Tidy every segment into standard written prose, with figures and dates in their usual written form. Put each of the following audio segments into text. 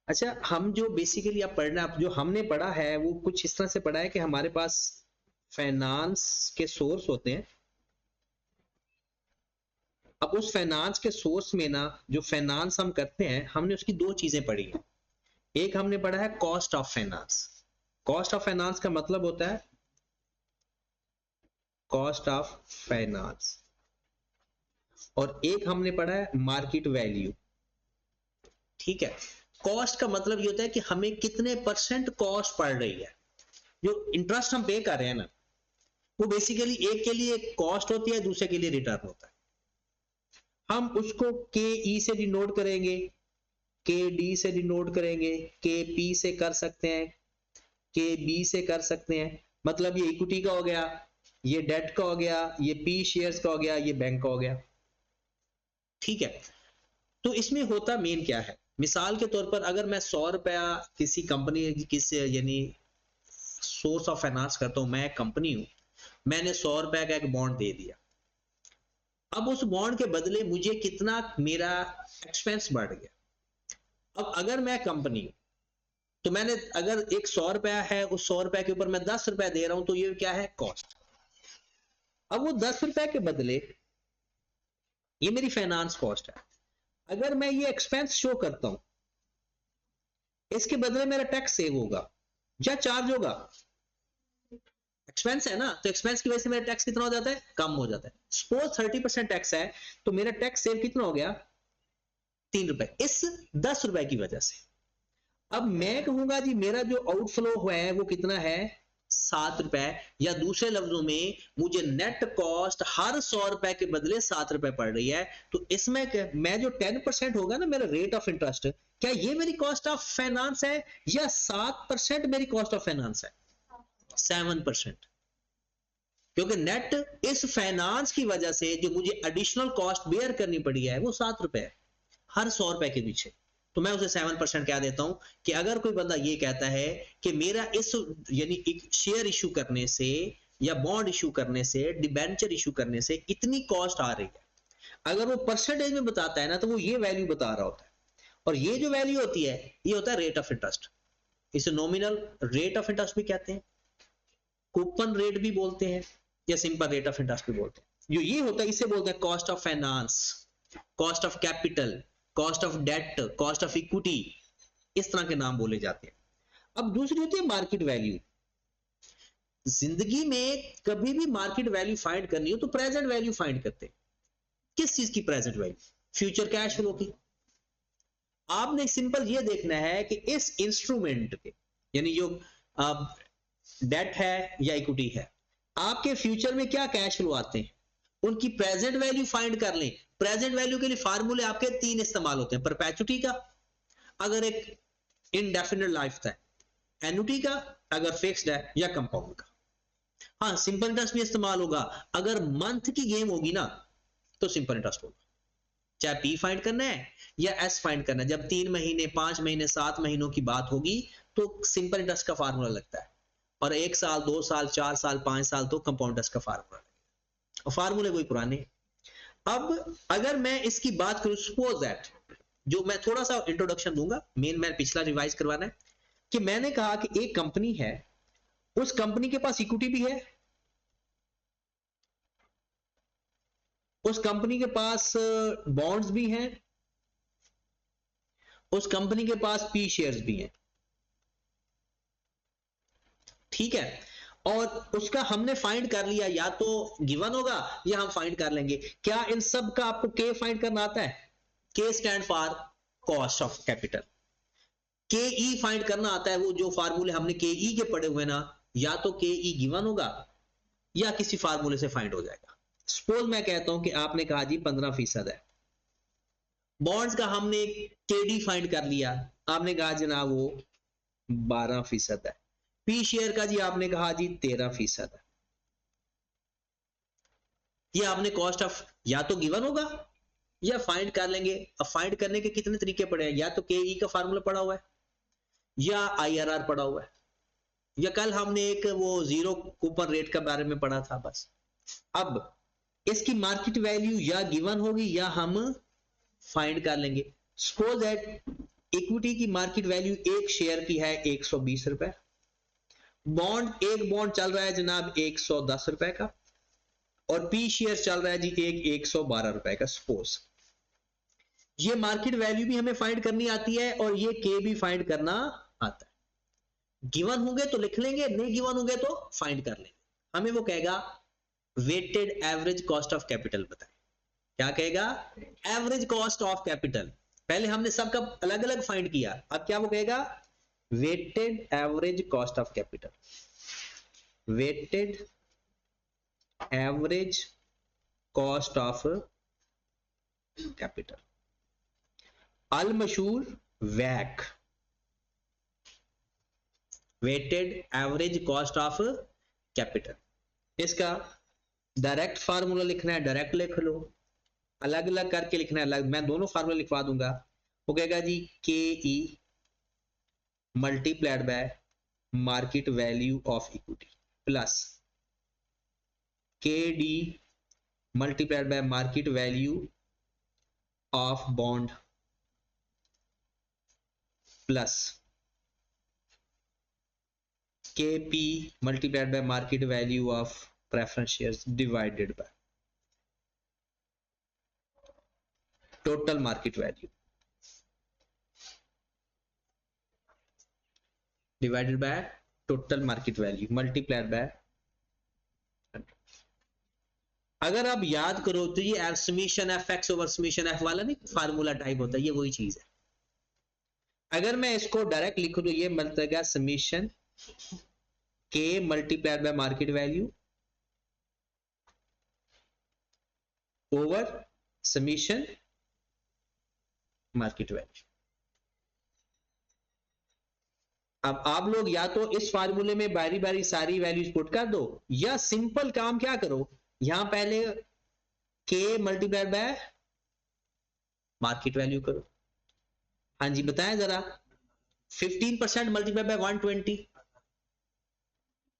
अच्छा, हम जो बेसिकली आप पढ़ना, जो हमने पढ़ा है वो कुछ इस तरह से पढ़ा है कि हमारे पास फाइनेंस के सोर्स होते हैं। अब उस फाइनेंस के सोर्स में ना, जो फाइनेंस हम करते हैं, हमने उसकी दो चीजें पढ़ी हैं। एक हमने पढ़ा है cost of finance. Cost of finance का मतलब होता है कॉस्ट ऑफ फाइनेंस। और एक हमने पढ़ा है मार्केट वैल्यू। ठीक है। कॉस्ट का मतलब ये होता है कि हमें कितने परसेंट कॉस्ट पड़ रही है। जो इंटरेस्ट हम पे कर रहे हैं ना, वो बेसिकली एक के लिए कॉस्ट होती है, दूसरे के लिए रिटर्न होता है। हम उसको के ई से डिनोट करेंगे, के डी से डिनोट करेंगे, के पी से कर सकते हैं, के बी से कर सकते हैं। मतलब ये इक्विटी का हो गया, ये डेट का हो गया, ये पी शेयर्स का हो गया, ये बैंक का हो गया। ठीक है। तो इसमें होता मेन क्या है, मिसाल के तौर पर अगर मैं 100 रुपया किसी कंपनी किसी यानी सोर्स ऑफ फाइनेंस करता हूं, मैं एक कंपनी हूं, मैंने 100 रुपए का एक बॉन्ड दे दिया। अब उस बॉन्ड के बदले मुझे कितना मेरा एक्सपेंस बढ़ गया। अब अगर मैं कंपनी हूं, तो मैंने अगर एक 100 रुपया है, उस 100 रुपए के ऊपर मैं 10 रुपया दे रहा हूं, तो ये क्या है, कॉस्ट। अब वो 10 रुपए के बदले ये मेरी फाइनेंस कॉस्ट है। अगर मैं ये एक्सपेंस शो करता हूं, इसके बदले मेरा टैक्स सेव होगा या चार्ज होगा। एक्सपेंस है ना, तो एक्सपेंस की वजह से मेरा टैक्स कितना हो जाता है, कम हो जाता है। सपोज 30% टैक्स है, तो मेरा टैक्स सेव कितना हो गया, 3 रुपए, इस 10 रुपए की वजह से। अब मैं कहूंगा जी मेरा जो आउटफ्लो हुआ है वो कितना है, 7 रुपए। या दूसरे लफ्जों में मुझे नेट कॉस्ट हर 100 रुपए के बदले 7 रुपए पड़ रही है। तो इसमें मैं जो 10% होगा ना मेरा रेट ऑफ इंटरेस्ट, क्या ये मेरी कॉस्ट ऑफ फाइनेंस है, या 7% मेरी कॉस्ट ऑफ फाइनेंस है, 7%। क्योंकि नेट इस फाइनेंस की वजह से जो मुझे एडिशनल कॉस्ट बेयर करनी पड़ी है वो 7 रुपए है हर 100 रुपए के पीछे। तो मैं उसे 7% क्या देता हूं कि अगर कोई बंदा ये कहता है कि मेरा इस यानी एक शेयर इशू करने से या बॉन्ड इशू करने से, डिबेंचर इशू करने से इतनी कॉस्ट आ रही है, अगर वो परसेंटेज में बताता है ना, तो वो ये वैल्यू बता रहा होता है। और ये जो वैल्यू होती है, ये होता है रेट ऑफ इंटरेस्ट। इसे नॉमिनल रेट ऑफ इंटरेस्ट भी कहते हैं, कूपन रेट भी बोलते हैं, या सिंपल रेट ऑफ इंटरेस्ट भी बोलते हैं। जो ये होता है इसे बोलते हैं cost of finance, cost of capital, cost of debt, cost of equity, इस तरह के नाम बोले जाते हैं। अब दूसरी होती है मार्केट वैल्यू। जिंदगी में कभी भी मार्केट वैल्यू फाइंड करनी हो तो प्रेजेंट वैल्यू फाइंड करते हैं। किस चीज की present value, future cash flow की। आपने सिंपल ये देखना है कि इस इंस्ट्रूमेंट के यानी जो डेट है या इक्विटी है, आपके फ्यूचर में क्या कैश फ्लो आते हैं, उनकी प्रेजेंट वैल्यू फाइंड कर लें। प्रेजेंट वैल्यू के लिए फार्मूले आपके 3 इस्तेमाल होते हैं, परपेचुटी का अगर एक इनडेफिनेट लाइफ है, एन्युटी का अगर फिक्स्ड है, या कंपाउंड का। हाँ, सिंपल इंटरेस्ट भी इस्तेमाल होगा। अगर मंथ की गेम होगी ना, तो सिंपल इंटरेस्ट होगा, चाहे पी फाइंड करना है या एस फाइंड करना है। जब 3 महीने 5 महीने 7 महीनों की बात होगी तो सिंपल इंटरेस्ट का फार्मूला लगता है, और 1 साल 2 साल 4 साल 5 साल तो कंपाउंड इंटरेस्ट का फार्मूला लगेगा, और फार्मूले वही पुराने। अब अगर मैं इसकी बात करूं, सपोज दैट, जो मैं थोड़ा सा इंट्रोडक्शन दूंगा, मेन मैं पिछला रिवाइज करवाना है, कि मैंने कहा कि एक कंपनी है, उस कंपनी के पास इक्विटी भी है, उस कंपनी के पास बॉन्ड्स भी हैं, उस कंपनी के पास पी शेयर्स भी हैं। ठीक है। और उसका हमने फाइंड कर लिया, या तो गिवन होगा या हम फाइंड कर लेंगे। क्या इन सब का आपको के फाइंड करना आता है, के stand for cost of capital. के ई फाइंड करना आता है, वो जो फार्मूले हमने के ई के पढ़े हुए ना, या तो के ई गिवन होगा या किसी फार्मूले से फाइंड हो जाएगा। सपोज मैं कहता हूं कि आपने कहा जी 15% है, बॉन्ड्स का हमने के डी फाइंड कर लिया, आपने कहा जनाब वो 12% है, पी शेयर का जी आपने कहा जी 13% है। ये आपने कॉस्ट ऑफ, या तो गिवन होगा या फाइंड कर लेंगे। अब फाइंड करने के कितने तरीके पड़े हैं, या तो के ई का फार्मूला पड़ा हुआ है, या आईआरआर पड़ा हुआ है, या कल हमने एक वो जीरो कूपन रेट के बारे में पढ़ा था बस। अब इसकी मार्केट वैल्यू या गिवन होगी या हम फाइंड कर लेंगे। सपोज दैट इक्विटी की मार्केट वैल्यू एक शेयर की है 120 रुपए, बॉन्ड एक बॉन्ड चल रहा है जनाब 110 रुपए का, और पी शेयर चल रहा है जी 112 रुपए का। सपोज ये मार्केट वैल्यू भी हमें फाइंड करनी आती है और ये के भी फाइंड करना आता है। गिवन होंगे तो लिख लेंगे, नहीं गिवन होंगे तो फाइंड कर लेंगे। हमें वो कहेगा weighted average cost of capital बताएं। क्या कहेगा? Average cost of capital. पहले हमने सबका अलग अलग फाइंड किया, अब क्या वो कहेगा? Weighted average cost of capital, weighted average cost of capital, अल मशहूर वैक, weighted average cost of capital. इसका डायरेक्ट फार्मूला लिखना है डायरेक्ट लिख लो, अलग अलग करके लिखना है अलग, मैं दोनों फार्मूला लिखवा दूंगा। वो कहेगा जी K E multiplied by market value of equity plus K D multiplied by market value of bond plus KP multiplied by market value of preference shares divided by total market value divided by total market value multiplied by 100। अगर आप याद करो तो ये summation F x over summation F वाला नहीं formula type होता है, ये वही चीज है। अगर मैं इसको डायरेक्ट लिखूं तो ये मिलता summation K multiplied by market value over summation market value। अब आप लोग या तो इस फार्मूले में बारी बारी सारी वैल्यूज पुट कर दो, या सिंपल काम क्या करो, यहां पहले K multiplied by market value करो। हाँ जी बताएं जरा, 15% मल्टीप्लाइड बाय 120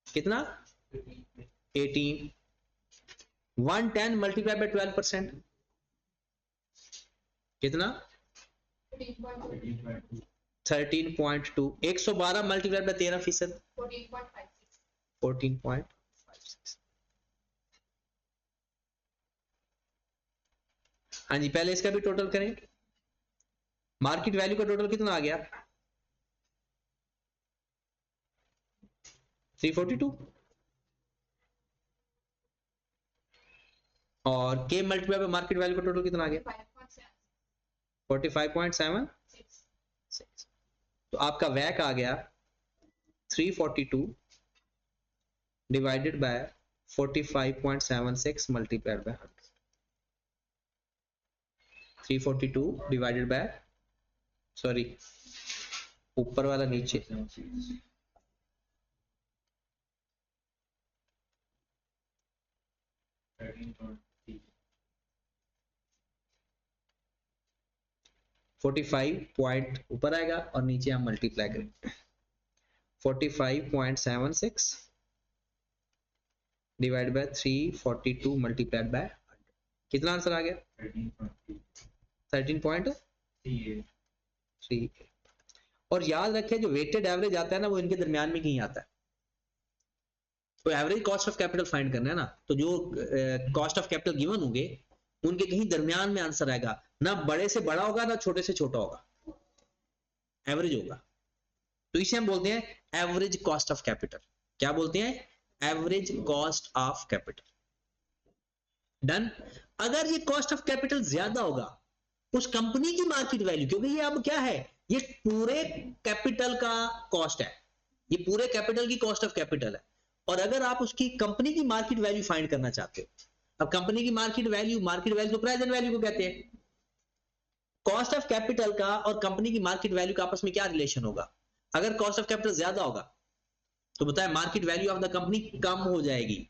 कितना? 18। 110 मल्टीप्लाई बाय 12% कितना? 13.2। 112 मल्टीप्लाई बाय 13%, 14.56। हाँ जी पहले इसका भी टोटल करें। मार्केट वैल्यू का टोटल कितना आ गया? 342। और के मल्टीप्लाई बाय मार्केट वैल्यू का टोटल कितना आ गया? 45.76। तो आपका वैक आ गया 342 divided by 45.76 multiplied by 100। 342 divided by, sorry ऊपर वाला नीचे, 45 पॉइंट ऊपर आएगा और नीचे हम मल्टीप्लाई करेंगे। 45.76 डिवाइड बाय 342 मल्टीप्लाइड बाय 100। कितना आंसर आ गया? 13.38। और याद रखें जो वेटेड एवरेज आता है ना वो इनके दरमियान में कहीं आता है। तो average cost of capital find करना है ना, तो जो कॉस्ट ऑफ कैपिटल गिवन होंगे उनके कहीं दरमियान में आंसर आएगा, ना बड़े से बड़ा होगा ना छोटे से छोटा होगा, एवरेज होगा। तो इसे हम बोलते हैं एवरेज कॉस्ट ऑफ कैपिटल। क्या बोलते हैं? Average cost of capital. Done. अगर ये कॉस्ट ऑफ कैपिटल ज्यादा होगा उस कंपनी की मार्केट वैल्यू, क्योंकि ये अब क्या है, ये पूरे कैपिटल का कॉस्ट है, ये पूरे कैपिटल की कॉस्ट ऑफ कैपिटल है। और अगर आप उसकी कंपनी की मार्केट वैल्यू फाइंड करना चाहते हो, अब कंपनी की मार्केट वैल्यू तो प्रेजेंट वैल्यू को कहते हैं। कॉस्ट ऑफ कैपिटल का और कंपनी की मार्केट वैल्यू का आपस में क्या रिलेशन होगा? अगर कॉस्ट ऑफ कैपिटल ज्यादा होगा तो बताया market value of the company कम हो जाएगी,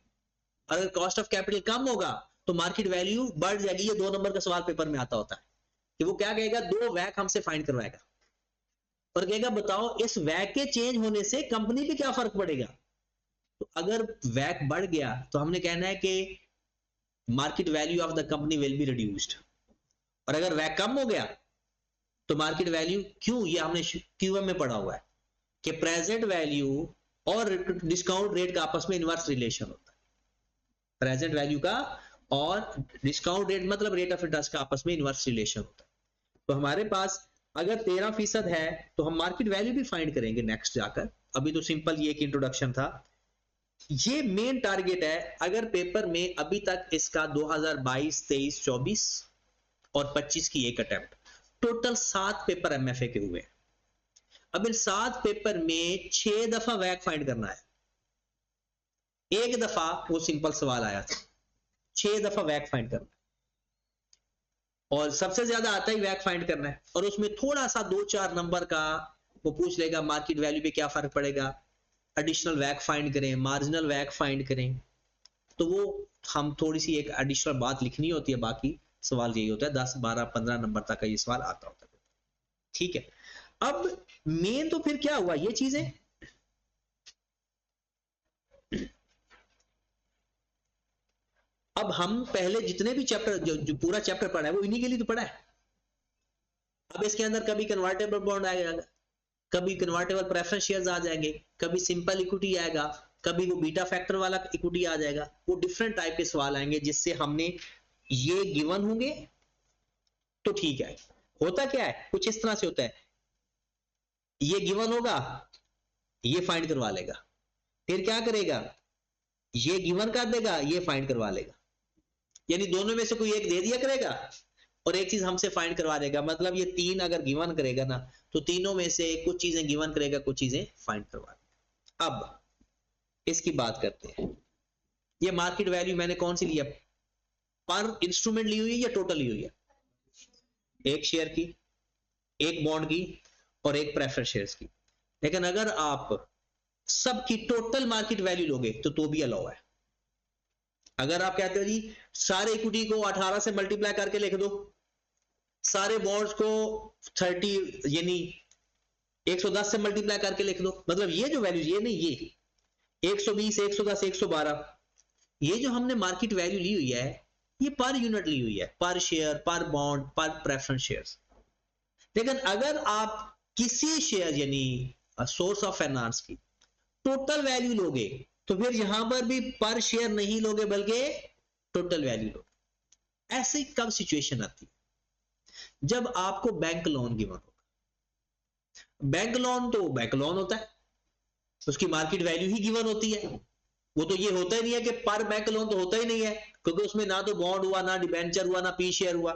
अगर कॉस्ट ऑफ कैपिटल कम होगा तो मार्केट वैल्यू बढ़ जाएगी। ये 2 नंबर का सवाल पेपर में आता होता है कि वो क्या कहेगा, 2 वैक हमसे फाइंड करवाएगा और कहेगा बताओ इस वैक के चेंज होने से कंपनी पे क्या फर्क पड़ेगा। तो अगर वैक बढ़ गया तो हमने कहना है कि market value of the company will be reduced, और अगर वैक कम हो गया तो मार्केट वैल्यू क्यों, ये हमने क्यूएम में पढ़ा हुआ है कि प्रेजेंट वैल्यू और डिस्काउंट रेट का आपस में इनवर्स रिलेशन होता है। प्रेजेंट वैल्यू का और डिस्काउंट रेट मतलब रेट ऑफ इंटरेस्ट का आपस में इनवर्स रिलेशन होता है। तो हमारे पास अगर 13% है तो हम मार्केट वैल्यू भी फाइंड करेंगे नेक्स्ट जाकर। अभी तो सिंपल ये एक इंट्रोडक्शन था। ये मेन टारगेट है। अगर पेपर में अभी तक इसका 2022, 23, 24 और 25 की एक अटेम्प्ट, टोटल 7 पेपर एमएफए के हुए। अब इन 7 पेपर में 6 दफा वैक फाइंड करना है। एक दफा वो सिंपल सवाल आया था, 6 दफा वैक फाइंड करना है और सबसे ज्यादा आता ही वैक फाइंड करना है। और उसमें थोड़ा सा 2-4 नंबर का वो पूछ लेगा मार्केट वैल्यू पे क्या फर्क पड़ेगा, एडिशनल वैक फाइंड करें, मार्जिनल वैक फाइंड करें। तो वो हम थोड़ी सी एक एडिशनल बात लिखनी होती है, बाकी सवाल यही होता है 10, 12, 15 नंबर तक का ये सवाल आता होता है। ठीक है, अब मेन तो फिर क्या हुआ, ये चीजें अब हम पहले जितने भी चैप्टर जो पूरा चैप्टर पढ़ा है वो इन्हीं के लिए तो पढ़ा है। अब इसके अंदर कभी कन्वर्टेबल बॉन्ड आएगा, कभी कन्वर्टेबल प्रेफरेंस शेयर्स आ जाएंगे, कभी सिंपल इक्विटी आएगा, कभी वो बीटा फैक्टर वाला इक्विटी आ जाएगा। वो डिफरेंट टाइप के सवाल आएंगे जिससे हमने ये गिवन होंगे तो ठीक है। होता क्या है, कुछ इस तरह से होता है, ये गिवन होगा, ये फाइंड करवा लेगा, फिर क्या करेगा, ये गिवन कर देगा, ये फाइंड करवा लेगा। यानी दोनों में से कोई एक दे दिया करेगा और एक चीज हमसे फाइंड करवा देगा। मतलब ये 3 अगर गिवन करेगा ना तो तीनों में से कुछ चीजें गिवन करेगा, कुछ चीजें फाइंड करवा देगा। अब इसकी बात करते हैं। ये मार्केट वैल्यू मैंने कौन सी लिया, पर इंस्ट्रूमेंट ली हुई है या टोटल ली हुई है? एक शेयर की, एक बॉन्ड की और एक प्रेफरेंस शेयर्स की। लेकिन अगर आप सबकी टोटल मार्केट वैल्यू लोगे तो भी अलाउ है। अगर आप कहते हो जी सारे इक्विटी को 18 से मल्टीप्लाई करके लिख दो, सारे बॉन्ड्स को 30 यानी 110 से मल्टीप्लाई करके लिख दो, मतलब ये जो वैल्यू, ये नहीं, ये 120, 110, 112, ये जो हमने मार्केट वैल्यू ली हुई है ये पर यूनिट ली हुई है, पर शेयर, पर बॉन्ड, पर प्रेफरेंस शेयर्स। लेकिन अगर आप किसी शेयर यानी सोर्स ऑफ फाइनेंस की टोटल वैल्यू लोगे तो फिर यहां पर भी पर शेयर नहीं लोगे बल्कि टोटल वैल्यू लोगे। ऐसे कब सिचुएशन आती है, जब आपको बैंक लोन गिवन होगा। बैंक लोन तो बैंक लोन होता है, उसकी मार्केट वैल्यू ही गिवन होती है। वो तो ये होता ही नहीं है कि पर बैंक लोन तो होता ही नहीं है, क्योंकि उसमें ना तो बॉन्ड हुआ, ना डिबेंचर हुआ, ना पी शेयर हुआ।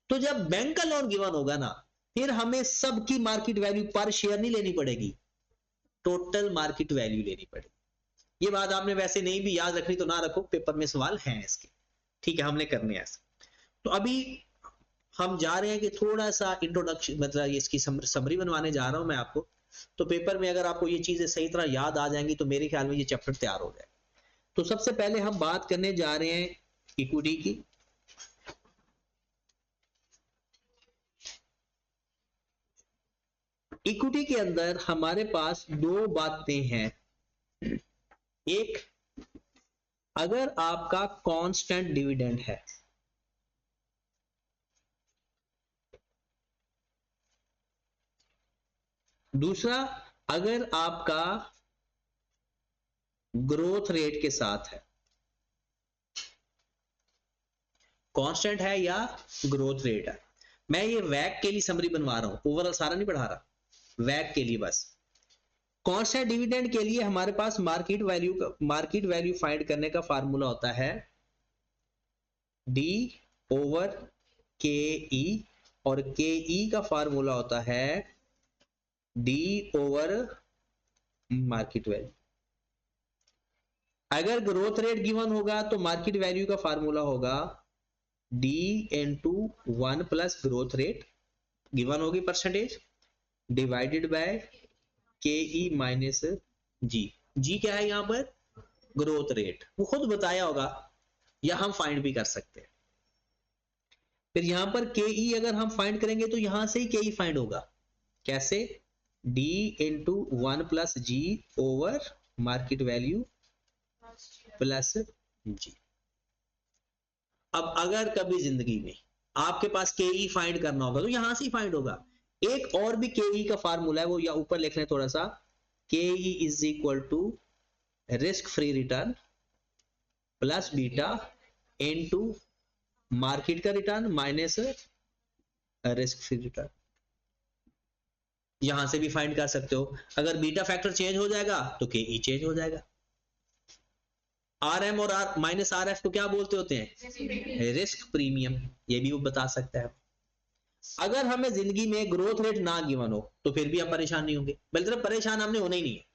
तो जब बैंक का लोन गिवन होगा ना, फिर हमें सबकी मार्केट वैल्यू पर शेयर नहीं लेनी पड़ेगी, टोटल मार्केट वैल्यू लेनी पड़ेगी। ये बात आपने वैसे नहीं भी याद रखनी तो ना रखो, पेपर में सवाल हैं इसके। ठीक है, हमने करने ऐसे। तो अभी हम जा रहे हैं कि थोड़ा सा इंट्रोडक्शन, मतलब इसकी समरी बनवाने जा रहा हूं मैं आपको। तो पेपर में अगर आपको ये चीजें सही तरह याद आ जाएंगी तो मेरे ख्याल में ये चैप्टर तैयार हो जाए। तो सबसे पहले हम बात करने जा रहे हैं इक्विटी की। इक्विटी के अंदर हमारे पास 2 बातें हैं। एक, अगर आपका कांस्टेंट डिविडेंड है, दूसरा अगर आपका ग्रोथ रेट के साथ है। कांस्टेंट है या ग्रोथ रेट है। मैं ये वैक के लिए समरी बनवा रहा हूं, ओवरऑल सारा नहीं पढ़ा रहा, वैक के लिए बस। कांस्टेंट डिविडेंड के लिए हमारे पास मार्केट वैल्यू फाइंड करने का फार्मूला होता है डी ओवर के ई, और के ई का फार्मूला होता है डी ओवर मार्केट वैल्यू। अगर ग्रोथ रेट गिवन होगा तो मार्केट वैल्यू का फार्मूला होगा D into 1 plus growth rate, given होगी परसेंटेज, डिवाइडेड बाय के ई माइनस जी। जी क्या है यहां पर, ग्रोथ रेट, वो खुद बताया होगा या हम फाइंड भी कर सकते हैं। फिर यहां पर के ई अगर हम फाइंड करेंगे तो यहां से ही के ई फाइंड होगा। कैसे, डी इंटू 1 प्लस जी ओवर मार्केट वैल्यू प्लस जी। अब अगर कभी जिंदगी में आपके पास के ई फाइंड करना होगा तो यहां से ही फाइंड होगा। एक और भी के ई का फार्मूला है, वो या ऊपर लिख लें थोड़ा सा, K E is equal to risk free return plus beta into market का return minus risk free return. यहां से भी फाइंड कर सकते हो। अगर बीटा फैक्टर चेंज हो जाएगा तो के ई चेंज हो जाएगा। आर एम और आर माइनस आर एफ को क्या बोलते होते हैं? Risk premium. ये भी वो बता सकता है। अगर हमें जिंदगी में ग्रोथ रेट ना गिवन हो तो फिर भी हम परेशान नहीं होंगे, बल्कि परेशान हमने होना ही नहीं है।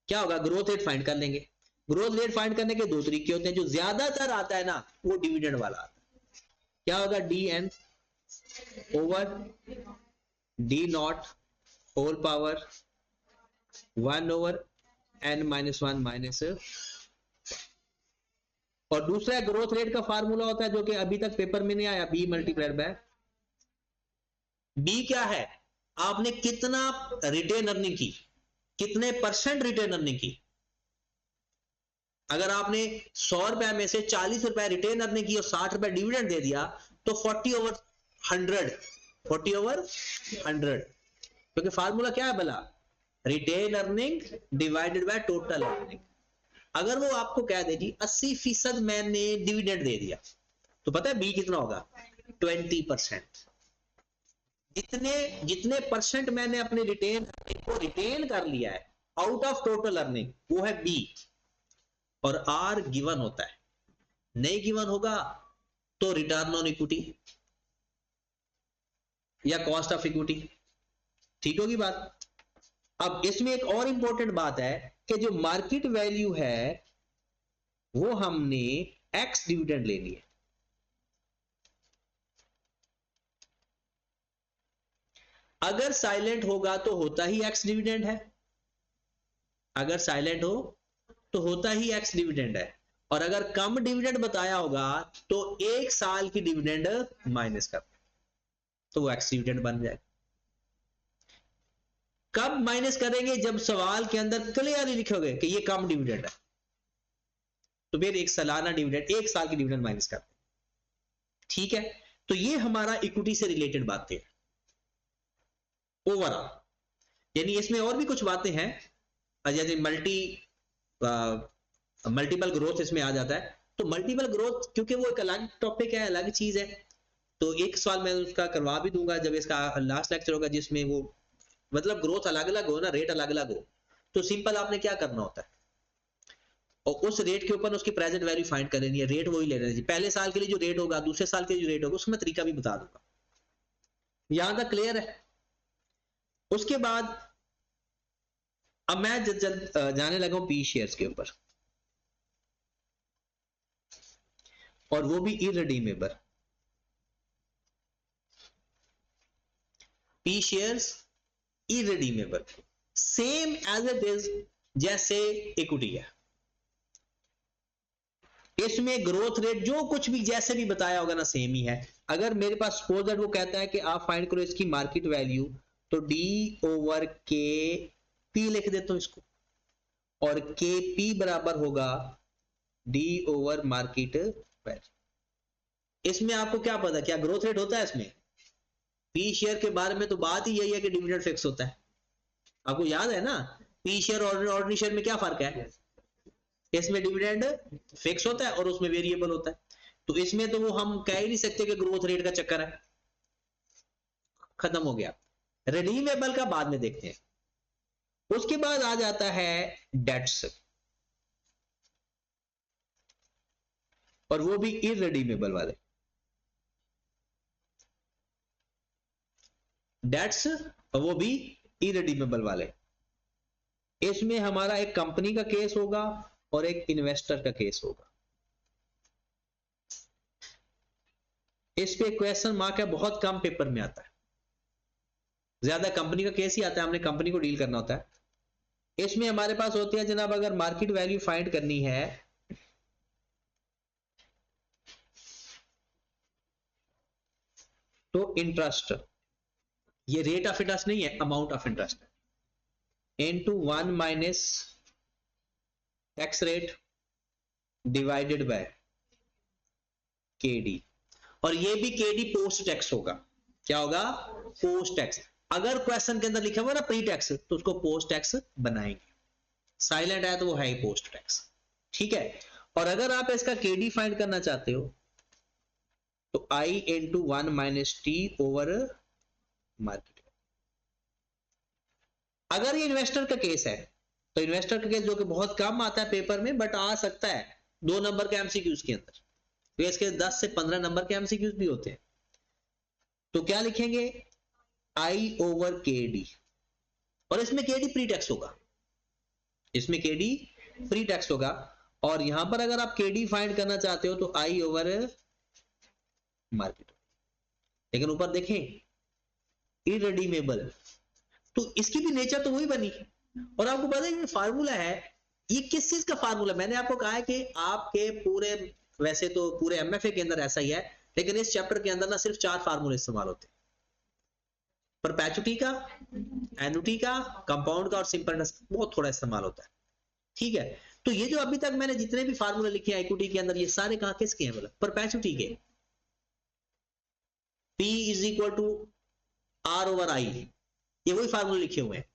क्या होगा? ग्रोथ रेट फाइंड कर लेंगे। ग्रोथ रेट फाइंड करने के दो तरीके होते हैं, जो ज्यादातर आता है ना वो डिविडेंड वाला आता है। क्या होगा? D N over D naught whole power 1 over N minus 1 minus. और दूसरा ग्रोथ रेट का फार्मूला होता है जो कि अभी तक पेपर में नहीं आया, बी मल्टीप्लाइड बाय बी। क्या है? आपने कितना रिटेन अर्निंग की, कितने परसेंट रिटेन अर्निंग की। अगर आपने 100 रुपए में से 40 रुपए रिटेन अर्निंग की और 60 रुपए डिविडेंड दे दिया तो 40 ओवर 100, 40 ओवर 100। क्योंकि फार्मूला क्या है भला? Retain earning divided by total earning. अगर वो आपको कह दे जी 80% मैंने डिविडेंड दे दिया तो पता है बी कितना होगा? 20%। जितने जितने परसेंट मैंने अपने रिटेन को रिटेन कर लिया है आउट ऑफ टोटल अर्निंग वो है बी। और आर गिवन होता है, नहीं गिवन होगा तो रिटर्न ऑन इक्विटी या कॉस्ट ऑफ इक्विटी। ठीक होगी बात। अब इसमें एक और इंपॉर्टेंट बात है कि जो मार्केट वैल्यू है वो हमने एक्स डिविडेंड ले लिया। अगर साइलेंट होगा तो होता ही एक्स डिविडेंड है, अगर साइलेंट हो तो होता ही एक्स डिविडेंड है। और अगर कम डिविडेंड बताया होगा तो 1 साल की डिविडेंड माइनस कर तो वो एक्स डिविडेंड बन जाएगा। कब माइनस करेंगे? जब सवाल के अंदर क्लियरली लिखोगे कि ये कम डिविडेंड है तो फिर एक सालाना डिविडेंड 1 साल की डिविडेंड माइनस कर। ठीक है, तो ये हमारा इक्विटी से रिलेटेड बातें हैं ओवरऑल। यानी इसमें और भी कुछ बातें हैं, जैसे मल्टीपल ग्रोथ इसमें आ जाता है। तो मल्टीपल ग्रोथ क्योंकि वो एक अलग टॉपिक है, अलग चीज है, तो एक सवाल मैं उसका करवा भी दूंगा जब इसका लास्ट लेक्चर होगा, जिसमें वो मतलब ग्रोथ अलग अलग हो ना, रेट अलग अलग हो। तो सिंपल आपने क्या करना होता है और उस रेट के ऊपर उसकी प्रेजेंट वैल्यू फाइंड कर लेनी है, रेट वही ले लेना है। पहले साल के लिए जो रेट होगा, दूसरे साल के लिए जो रेट होगा, उसमें तरीका भी बता दूंगा। यहां तक क्लियर है? उसके बाद अब मैं जाने लगा हूं पी शेयर्स के ऊपर, और वो भी irredeemable P shares, irredeemable, same as it is जैसे इक्विटी है। इसमें ग्रोथ रेट जो कुछ भी जैसे भी बताया होगा ना सेम ही है। अगर मेरे पास सपोज दैट वो कहता है कि आप फाइंड करो इसकी मार्केट वैल्यू, तो डी ओवर के पी लिख देता हूं इसको, और के पी बराबर होगा डी ओवर मार्केट वैल्यू। इसमें आपको क्या पता क्या ग्रोथ रेट होता है इसमें? पी शेयर के बारे में तो बात ही यही है कि डिविडेंड फिक्स होता है। आपको याद है ना, पी शेयर और ऑर्डिनरी शेयर में क्या फर्क है? इसमें डिविडेंड फिक्स होता है और उसमें वेरिएबल होता है। तो इसमें तो वो हम कह ही नहीं सकते कि ग्रोथ रेट का चक्कर है, खत्म हो गया। रिडीमेबल का बाद में देखते हैं। उसके बाद आ जाता है डेट्स, और वो भी इररिडीमेबल वाले डेट्स, और वो भी इररिडीमेबल वाले। इसमें हमारा एक कंपनी का केस होगा और एक इन्वेस्टर का केस होगा। इस पे क्वेश्चन मार्क है, बहुत कम पेपर में आता है, ज्यादा कंपनी का केस ही आता है, हमने कंपनी को डील करना होता है। इसमें हमारे पास होती है जनाब, अगर मार्केट वैल्यू फाइंड करनी है तो इंटरेस्ट, ये रेट ऑफ इंटरेस्ट नहीं है, amount of interest into 1 minus tax rate divided by के डी। और ये भी केडी पोस्ट टैक्स होगा। क्या होगा? Post tax. अगर क्वेश्चन के अंदर लिखा हुआ ना प्री टैक्स तो उसको पोस्ट टैक्स बनाएंगे, साइलेंट है तो वो है ही पोस्ट टैक्स। ठीक है। और अगर आप इसका केडी फाइंड करना चाहते हो तो I into 1 minus T over market. अगर ये इन्वेस्टर का केस है तो इन्वेस्टर का केस जो कि बहुत कम आता है पेपर में बट आ सकता है 2 नंबर के एमसीक्यूज के अंदर, तो इसके 10 से 15 नंबर के एमसीक्यूज भी होते हैं। तो क्या लिखेंगे? आई ओवर के डी, और इसमें के डी प्री टैक्स होगा, इसमें के डी प्री टैक्स होगा। और यहां पर अगर आप के डी फाइंड करना चाहते हो तो आई ओवर मार्केट। लेकिन ऊपर देखें इररिडीमेबल, तो इसकी भी नेचर तो वही बनी। और आपको पता है ये फार्मूला है, ये किस चीज का फार्मूला? मैंने आपको कहा है कि आपके पूरे, वैसे तो पूरे एमएफए के अंदर ऐसा ही है, लेकिन इस चैप्टर के अंदर ना सिर्फ 4 फार्मूले इस्तेमाल होते हैं, परपेचुटी का, एन्युटी का, कंपाउंड का और सिंपल इंटरेस्ट बहुत थोड़ा इस्तेमाल होता है। ठीक है। तो ये जो अभी तक मैंने जितने भी फार्मूले लिखे हैं इक्विटी के अंदर, ये सारे कहां किसके हैं? मतलब परपेचुटी के। P is equal to R over I, ये वही फार्मूले लिखे हुए हैं,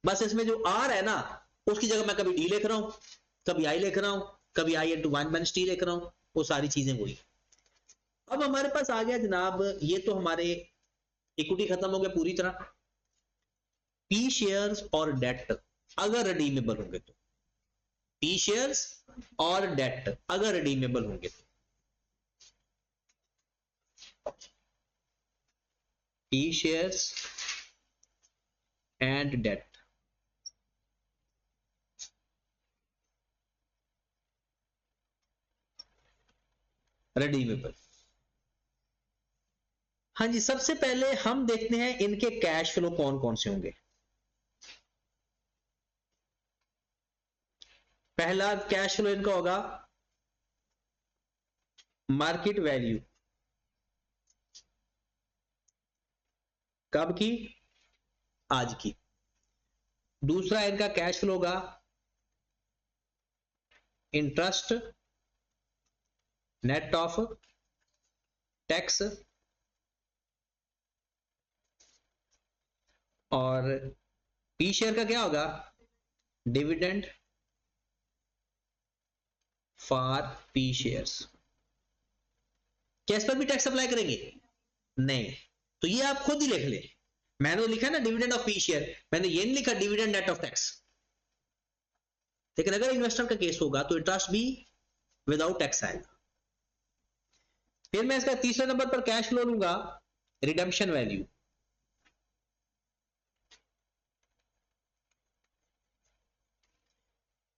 बस इसमें जो आर है ना उसकी जगह मैं कभी डी लिख रहा हूं, कभी आई लिख रहा हूं, कभी आई इंटू 1 माइनस टी लिख रहा हूं, वो सारी चीजें वही। अब हमारे पास आ गया जनाब, ये तो हमारे इक्विटी खत्म हो गया पूरी तरह। पी शेयर्स और डेट अगर रिडीमेबल होंगे तो, पी शेयर्स और डेट अगर रिडीमेबल होंगे तो, P shares and debt redeemable. हाँ जी, सबसे पहले हम देखते हैं इनके कैश फ्लो कौन कौन से होंगे। पहला कैश फ्लो इनका होगा मार्केट वैल्यू, कब की? आज की। दूसरा इनका कैश फ्लो होगा इंटरेस्ट नेट ऑफ टैक्स, और पी शेयर का क्या होगा? Dividend for P shares. क्या इस पर भी टैक्स अप्लाई करेंगे? नहीं, तो ये आप खुद ही लिख ले। मैंने तो लिखा ना डिविडेंड ऑफ पी शेयर, मैंने ये नहीं लिखा डिविडेंड नेट ऑफ टैक्स। लेकिन अगर इन्वेस्टर का केस होगा तो इंटरेस्ट भी विदाउट टैक्स आएगा। फिर मैं इसका तीसरे नंबर पर कैश फ्लो लूंगा रिडेम्पशन वैल्यू,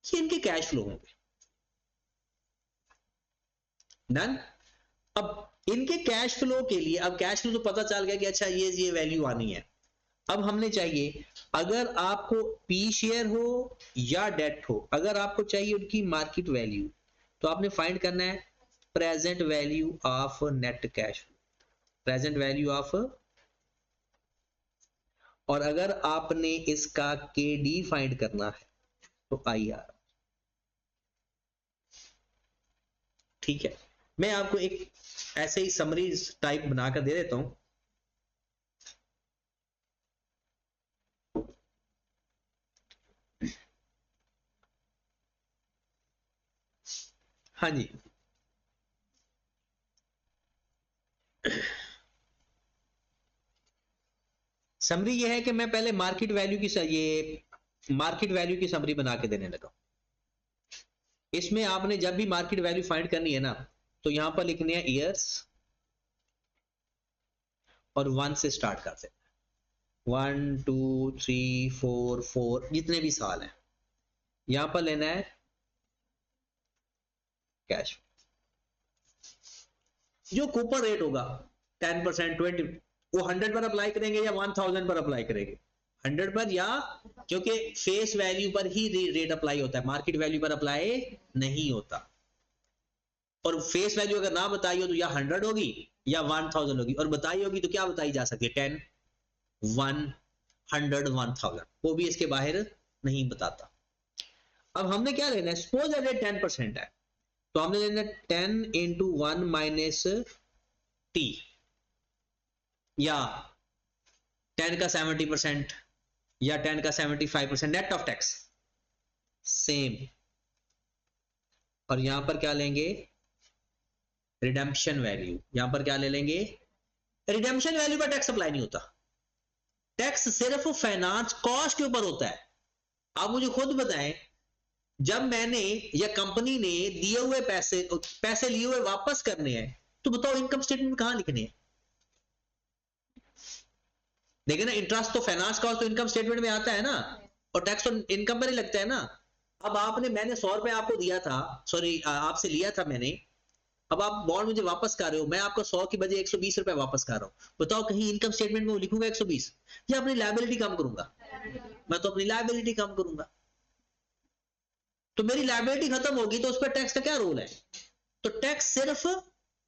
ये इनके कैश फ्लो होंगे। डन। अब इनके कैश फ्लो के लिए, अब कैश फ्लो तो पता चल गया कि अच्छा ये वैल्यू आनी है। अब हमने चाहिए, अगर आपको पी शेयर हो या डेट हो, अगर आपको चाहिए उनकी मार्केट वैल्यू, तो आपने फाइंड करना है present value of net cash, present value of, और अगर आपने इसका के डी फाइंड करना है तो आई आर। ठीक है, मैं आपको एक ऐसे ही समरीज टाइप बनाकर दे देता हूं। हाँ जी, समरी ये है कि मैं पहले मार्केट वैल्यू की, ये मार्केट वैल्यू की समरी बना के देने लगा। इसमें आपने जब भी मार्केट वैल्यू फाइंड करनी है ना, तो यहां पर लिखने है ईयर्स और 1 से स्टार्ट करते हैं, 1 2 3 4 4 जितने भी साल हैं, यहां पर लेना है कैश। जो कूपन रेट होगा 10%, 20, वो 100 पर अप्लाई करेंगे या 1000 पर अप्लाई करेंगे? 100 पर, या क्योंकि फेस वैल्यू पर ही रेट अप्लाई होता है, मार्केट वैल्यू पर अप्लाई नहीं होता। और फेस वैल्यू अगर ना बताई हो तो या 100 होगी या 1000 होगी, और बताई होगी तो क्या बताई जा सकती है? 10, 1, 100, 1000, वो भी इसके बाहर नहीं बताता। अब हमने क्या लेना है? सपोज रेट 10% है, तो हमने लेना 10 इंटू 1 माइनस टी या 10 का 70% या 10 का 75% नेट ऑफ टैक्स सेम। और यहां पर क्या लेंगे, रिडेम्पशन वैल्यू। यहां पर क्या ले लेंगे, रिडेम्पशन वैल्यू पर टैक्स अप्लाई नहीं होता, टैक्स सिर्फ फाइनेंस कॉस्ट के ऊपर होता है। आप मुझे खुद बताएं, जब मैंने या कंपनी ने दिए हुए पैसे लिए हुए वापस करने हैं, तो बताओ इनकम स्टेटमेंट कहां लिखने हैं? देखिए ना, इंटरेस्ट तो फाइनेंस कॉस्ट तो इनकम स्टेटमेंट में आता है ना, और टैक्स तो इनकम पर ही लगता है ना। अब मैंने 100 रुपए आपको दिया था, सॉरी आपसे लिया था मैंने, अब आप बॉन्ड मुझे वापस कर रहे हो, मैं आपको 100 की बजाय 120 रुपए वापस कर रहा हूं। बताओ कहीं इनकम स्टेटमेंट में लिखूंगा 120 या अपनी लायबिलिटी कम करूंगा? मैं तो अपनी लायबिलिटी कम करूंगा। तो मेरी लायबिलिटी खत्म होगी तो उस पर टैक्स का क्या रोल है? तो टैक्स सिर्फ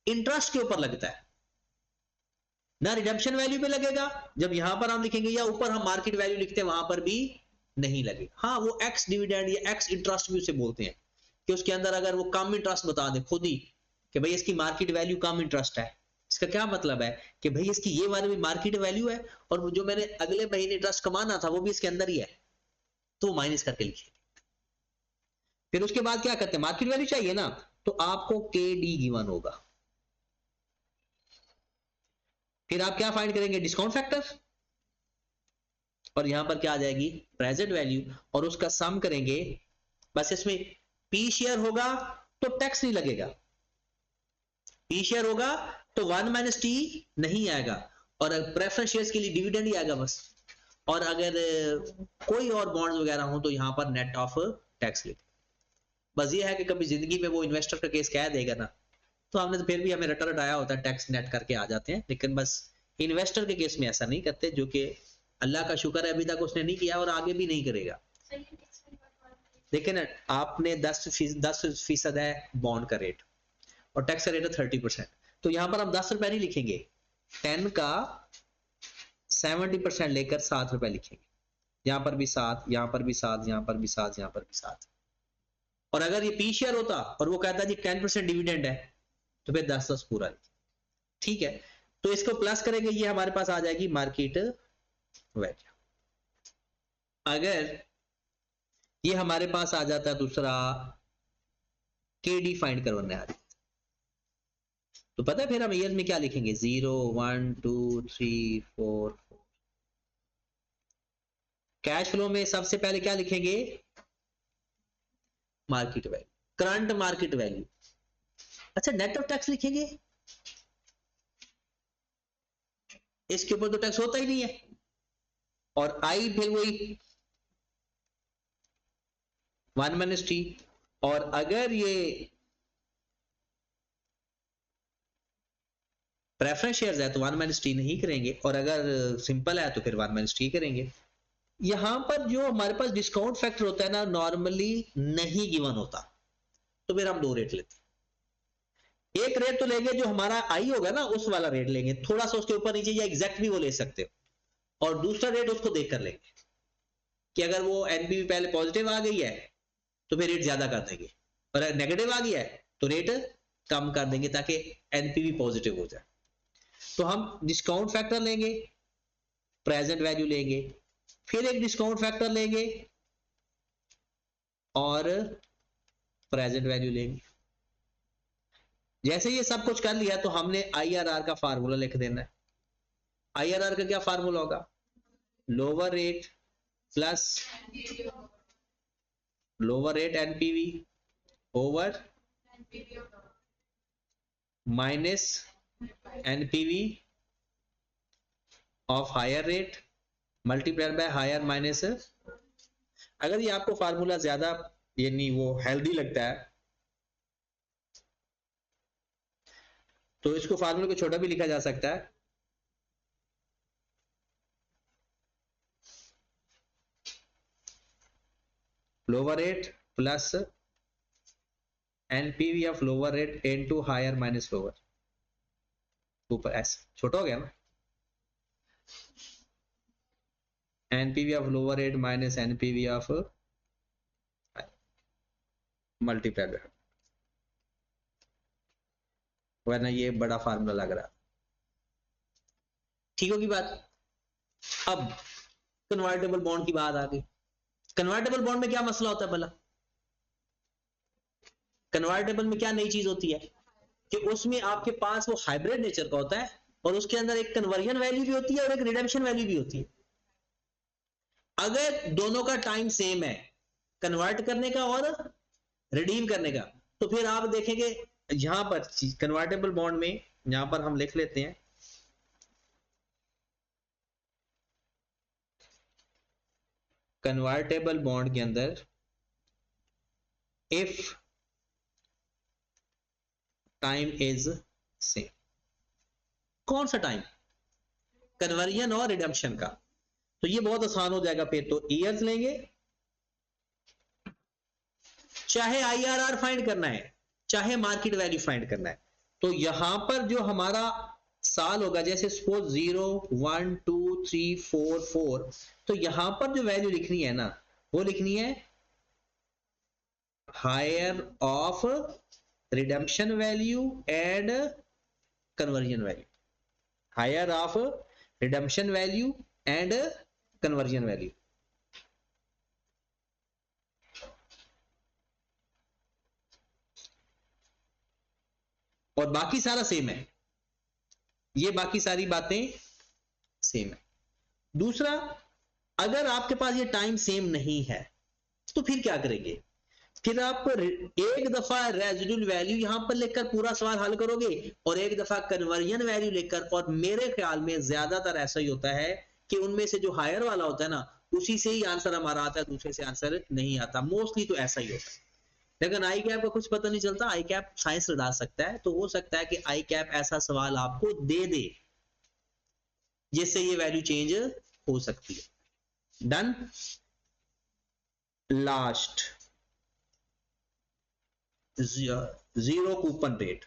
इंटरेस्ट के ऊपर लगता है ना, रिडेम्पशन वैल्यू पे लगेगा जब यहां पर हम लिखेंगे, या ऊपर हम मार्केट वैल्यू लिखते हैं वहां पर भी नहीं लगे। हाँ, वो एक्स डिविडेंड या एक्स इंटरेस्ट भी उसे बोलते हैं, कि उसके अंदर अगर वो कम इंटरेस्ट बता दे खुद ही कि भाई इसकी मार्केट वैल्यू कम इंटरेस्ट है, इसका क्या मतलब है कि भाई इसकी ये वाली भी मार्केट वैल्यू है और जो मैंने अगले महीने इंटरेस्ट कमाना था वो भी इसके अंदर ही है, तो माइनस करके लिखिए। फिर उसके बाद क्या करते हैं, मार्केट वैल्यू चाहिए ना, तो आपको के डी गिवन होगा। फिर आप क्या फाइंड करेंगे, डिस्काउंट फैक्टर, और यहां पर क्या आ जाएगी, प्रेजेंट वैल्यू, और उसका सम करेंगे। बस इसमें पी शेयर होगा तो टैक्स नहीं लगेगा, पी शेयर होगा तो 1 माइनस टी नहीं आएगा, और प्रेफरेंस शेयर्स के लिए डिविडेंड ही आएगा बस। और अगर कोई और बॉन्ड्स वगैरह हो तो यहां पर नेट ऑफ टैक्स लिख। बस ये है कि कभी जिंदगी में वो इन्वेस्टर का केस कह देगा ना, तो हमने तो फिर भी हमें रटा रटाया होता है, टैक्स नेट करके आ जाते हैं। लेकिन बस इन्वेस्टर के केस में ऐसा नहीं करते, जो कि अल्लाह का शुक्र है अभी तक उसने नहीं किया और आगे भी नहीं करेगा। देखिए ना, आपने 10% है बॉन्ड का रेट और टैक्स का रेट है 30%, तो यहां पर हम 10 रुपए नहीं लिखेंगे, 10 का 70% लेकर 7 रुपए लिखेंगे। यहां पर भी 7, यहां पर भी 7, यहां पर भी 7, यहां पर भी 7। और अगर ये पी शेयर होता और वो कहता जी 10% डिविडेंड है, तो फिर 10 पूरा लिखें। ठीक है, तो इसको प्लस करेंगे, ये हमारे पास आ जाएगी मार्केट वैल्यू। अगर ये हमारे पास आ जाता है दूसरा के डी फाइंड करवाने आ रही, तो पता है फिर हम ईयर में क्या लिखेंगे, 0 1 2 3 4 4। कैश फ्लो में सबसे पहले क्या लिखेंगे, market value, current market value. अच्छा, नेट ऑफ टैक्स लिखेंगे, इसके ऊपर तो टैक्स होता ही नहीं है, और आई फिर वही 1 माइनस टी। और अगर ये प्रेफरेंस शेयर्स है तो 1 माइनस टी नहीं करेंगे, और अगर सिंपल है तो फिर 1 माइनस टी करेंगे। यहां पर जो हमारे पास डिस्काउंट फैक्टर होता है ना, नॉर्मली नहीं गिवन होता, तो फिर हम 2 रेट लेते हैं। एक रेट तो लेंगे जो हमारा आई होगा ना, उस वाला रेट लेंगे, थोड़ा सा उसके ऊपर नीचे या एग्जैक्ट भी वो ले सकते हो, और दूसरा रेट उसको देख कर लेंगे कि अगर वो एनपीवी पहले पॉजिटिव आ गई है तो फिर रेट ज्यादा कर देंगे, और अगर नेगेटिव आ गया है तो रेट कम कर देंगे ताकि एनपीवी पॉजिटिव हो जाए। तो हम डिस्काउंट फैक्टर लेंगे, प्रेजेंट वैल्यू लेंगे, फिर एक डिस्काउंट फैक्टर लेंगे और प्रेजेंट वैल्यू लेंगे। जैसे ये सब कुछ कर लिया तो हमने आईआरआर का फार्मूला लिख देना है। आईआरआर का क्या फार्मूला होगा, lower rate plus lower rate NPV over minus NPV of higher rate multiplied by higher minus. अगर ये आपको फार्मूला ज्यादा यानी वो हेल्दी लगता है तो इसको फार्मूले को छोटा भी लिखा जा सकता है, lower rate plus NPV of lower rate into higher minus lower, ऊपर ऐसे छोटा हो गया ना, NPV of lower rate minus NPV of multiplied, वरना ये बड़ा फार्मूला लग रहा है। ठीक होगी बात। अब कन्वर्टेबल बॉन्ड की बात आ गई। कन्वर्टेबल बॉन्ड में क्या मसला होता है भला? कन्वर्टेबल में क्या नई चीज होती है कि उसमें आपके पास वो हाइब्रिड नेचर का होता है और उसके अंदर एक कन्वर्जन वैल्यू भी होती है और एक रिडेम्पशन वैल्यू भी होती है। अगर दोनों का टाइम सेम है, कन्वर्ट करने का और रिडीम करने का, तो फिर आप देखेंगे यहां पर कन्वर्टेबल बॉन्ड में, यहां पर हम लिख लेते हैं कन्वर्टेबल बॉन्ड के अंदर इफ टाइम इज सेम। कौन सा टाइम? कन्वर्जन और रिडम्पशन का। तो ये बहुत आसान हो जाएगा फिर। तो ईयर्स लेंगे, चाहे आईआरआर फाइंड करना है चाहे मार्केट वैल्यू फाइंड करना है, तो यहां पर जो हमारा साल होगा, जैसे सपोज 0 1 2 3 4 4, तो यहां पर जो वैल्यू लिखनी है ना, वो लिखनी है higher of redemption value and conversion value. Higher of redemption value and conversion value. और बाकी सारा सेम है, ये बाकी सारी बातें सेम है। दूसरा, अगर आपके पास ये टाइम सेम नहीं है तो फिर क्या करेंगे? फिर आप एक दफा रेजिडुअल वैल्यू यहां पर लेकर पूरा सवाल हल करोगे और एक दफा कन्वर्जन वैल्यू लेकर। और मेरे ख्याल में ज्यादातर ऐसा ही होता है कि उनमें से जो हायर वाला होता है ना, उसी से ही आंसर हमारा आता है, दूसरे से आंसर नहीं आता। मोस्टली तो ऐसा ही होता है। लेकिन आई कैप का कुछ पता नहीं चलता, आई कैप साइंस डाल सकता है, तो हो सकता है कि आई कैप ऐसा सवाल आपको दे दे जिससे ये वैल्यू चेंज हो सकती है। Done. Last, zero coupon rate.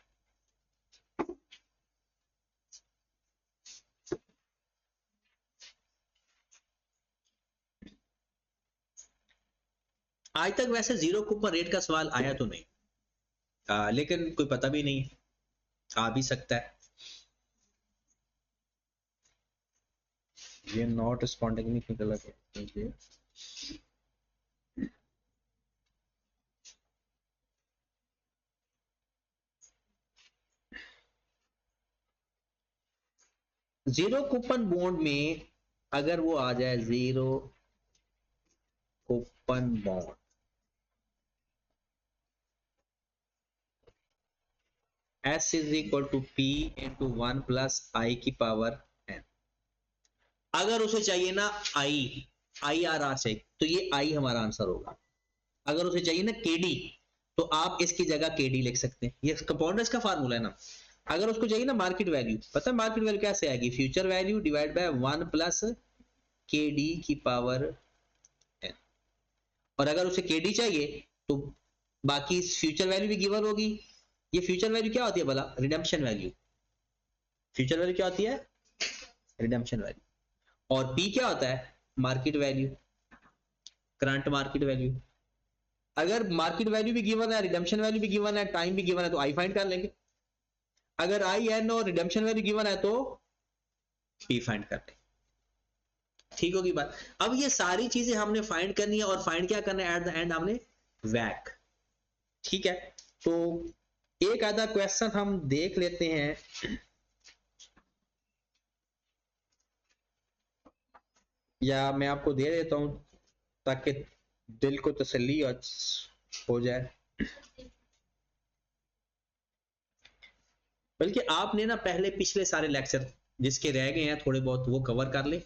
आज तक वैसे जीरो कूपन रेट का सवाल आया तो नहीं, लेकिन कोई पता भी नहीं, आ भी सकता है। ये नॉट रिस्पॉन्डिंग नहीं गलत है। जीरो कूपन बॉन्ड में अगर वो आ जाए zero coupon bond, S is equal to P into 1 plus I की पावर n। अगर उसे चाहिए ना IRR चाहिए, तो ये I हमारा आंसर होगा। अगर उसे चाहिए ना KD, तो आप इसकी जगह KD लिख सकते हैं, ये कंपाउंडर्स का फार्मूला है ना। अगर उसको चाहिए ना मार्केट वैल्यू, पता है मार्केट वैल्यू कैसे आएगी? Future value divide by 1 plus KD की पावर n। और अगर उसे KD चाहिए तो बाकी फ्यूचर वैल्यू भी गिवन होगी। ये फ्यूचर वैल्यू क्या होती है भला? Redemption value. फ्यूचर वैल्यू क्या होती है? Redemption value. और P क्या होता है? Market value, current market value. अगर मार्केट वैल्यू भी गिवन है, रिडेम्पशन वैल्यू भी गिवन है, टाइम भी गिवन है, तो आई फाइंड कर लेंगे। अगर आई एन और रिडेम्पशन वैल्यू गिवन है तो P फाइंड कर लेंगे। ठीक होगी बात। अब ये सारी चीजें हमने फाइंड करनी है और फाइंड क्या करना है? एट द एंड हमने वैक। ठीक है, तो एक आधा क्वेश्चन हम देख लेते हैं, या मैं आपको दे देता हूं ताकि दिल को तसल्ली हो जाए। बल्कि आपने ना पहले पिछले सारे लेक्चर जिसके रह गए हैं थोड़े बहुत वो कवर कर ले।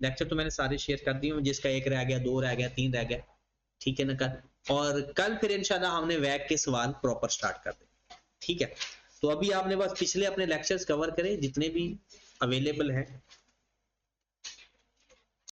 लेक्चर तो मैंने सारे शेयर कर दिए, जिसका एक रह गया, दो रह गया, तीन रह गया, ठीक है ना कल। और कल फिर इंशाल्लाह हमने वैक के सवाल प्रॉपर स्टार्ट कर दें। ठीक है, तो अभी आपने बस पिछले अपने लेक्चर्स कवर करें जितने भी अवेलेबल हैं।